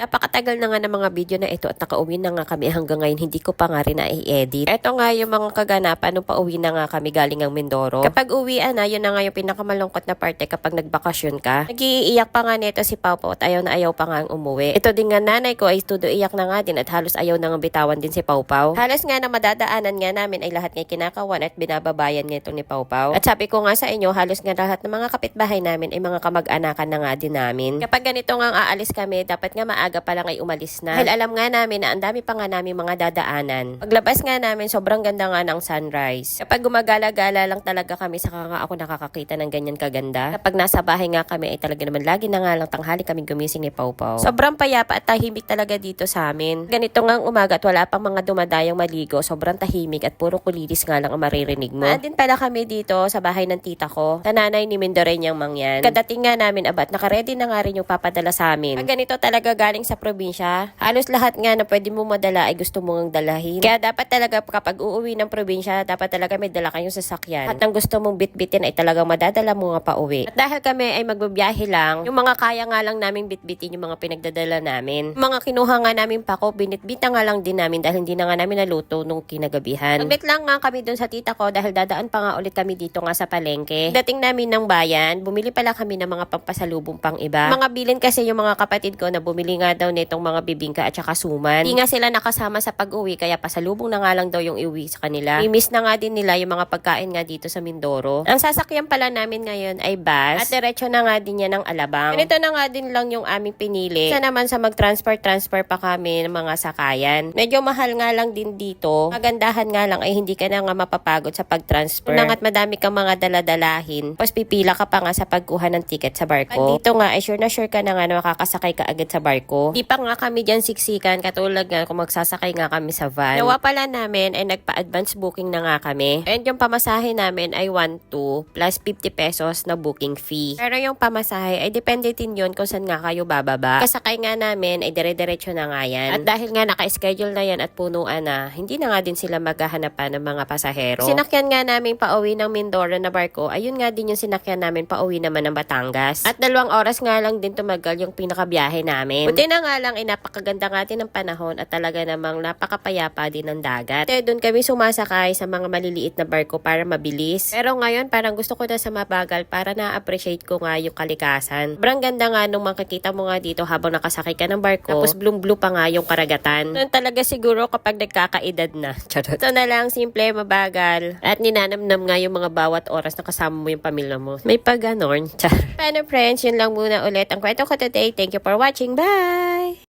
Napakatagal na nga ng mga video na ito at nakauwi na nga kami hanggang ngayon hindi ko pa nga rin na-i-edit. Ito nga yung mga kaganapan nung pauwi na nga kami galing ang Mindoro. Kapag uwian na, yun na nga yung pinakamalungkot na parte kapag nagbakasyon ka. Nag-iiyak pa nga nito si Pau Pau at ayaw na ayaw pa nga ang umuwi. Ito din nga nanay ko ay tudo iyak na nga din at halos ayaw na nga bitawan din si Pau Pau. Halos nga na madadaanan nga namin ay lahat nga kinakawan at binababayan nga ito ni Pau Pau. At sabi ko nga sa inyo, halos nga lahat ng mga kapitbahay namin ay mga kamag-anakan na nga din namin. Kapag ganito nga aalis kami, dapat nga maaga pa lang ay umalis na. Dahil alam nga namin na ang dami pa nga namin mga dadaanan. Paglabas nga namin, sobrang ganda nga ng sunrise. Kapag gumagala-gala lang talaga kami, saka nga ako nakakakita ng ganyan kaganda. Kapag nasa bahay nga kami, ay talaga naman lagi na nga lang tanghali kami gumising ni Pau Pau. Sobrang payapa at tahimik talaga dito sa amin. Ganito nga ang umaga at wala pang mga dumadayang maligo. Sobrang tahimik at puro kulilis nga lang ang maririnig mo. Din pala kami dito sa bahay ng tita ko. Tananay ni Mindoreñang mangyan. Kadating nga namin abat, nakaredy na nga rin yung papadala sa amin. Pag ganito talaga galing sa probinsya, halos lahat nga na pwede mo madala ay gusto mong dalahin. Kaya dapat talaga kapag uuwi ng probinsya, dapat talaga may dala kayong sasakyan. At ang gusto mong bitbitin ay talagang madadala mo nga pa uwi. At dahil kami ay magbabiyahe lang, yung mga kaya nga lang namin bitbitin yung mga pinagdadala namin. Yung mga kinuha nga namin pako, binitbita nga lang din namin dahil hindi na nga namin naluto nung kinagabihan. Naglit lang nga kami dun sa tita ko dahil dadaan pa nga ulit kami dito nga sa palengke. Dating namin ng bayan, bumili pala kami ng mga pampasalubong pang iba. Mga bilin kasi yung mga kapatid ko na bumili nga daw nitong mga bibingka at saka suman. Hindi nga sila nakasama sa pag-uwi kaya pasalubong na nga lang daw yung iuwi sa kanila. I-miss na nga din nila yung mga pagkain nga dito sa Mindoro. Ang sasakyan pala namin ngayon ay bus at diretso na nga din yan ng Alabang. Ganito na nga din lang yung aming pinili. Isa naman sa mag-transfer pa kami ng mga sakayan. Medyo mahal nga lang din dito. Magandahan nga lang ay hindi ka na nga mapapagod sa pag-transfer. Nang at madami kang mga daladalahin. Tapos pipila ka pa nga sa pagkuha ng ticket sa barko. Dito nga ay sure ka na nga na makakasakay ka agad sa barko. Di pa nga kami dyan siksikan katulad nga kung magsasakay nga kami sa van. Nawa pala namin ay nagpa-advance booking na nga kami. And yung pamasahe namin ay 1-2 plus 50 pesos na booking fee. Pero yung pamasahe ay depende din yun kung saan nga kayo bababa. Kasakay nga namin ay dire-diretso na nga yan. At dahil nga naka-schedule na yan at punuan na, hindi na nga din sila maghahanapan ng mga pasahero. Sinakyan nga namin pauwi ng Mindoro na barko, ayun nga din yung sinakyan namin pauwi naman ng Batangas. At 2 oras nga lang din tumagal yung pinakabiyahe namin. Buti na nga lang ay napakaganda nga din ng panahon at talaga namang napakapayapa din ng dagat. Kaya doon kami sumasakay sa mga maliliit na barko para mabilis. Pero ngayon parang gusto ko na sa mabagal para na-appreciate ko nga yung kalikasan. Sobrang ganda nga nung makikita mo nga dito habang nakasakay ka ng barko. Tapos blue pa nga yung karagatan. Doon talaga siguro kapag nagkakaedad na. Charot. Ito na lang, simple, mabagal. At ninanamnam nga yung mga bawat oras na kasama mo yung pamilya mo. May pag-ganon. Paano friends, yun lang muna ulit ang kwento ko today. Thank you for watching. Bye!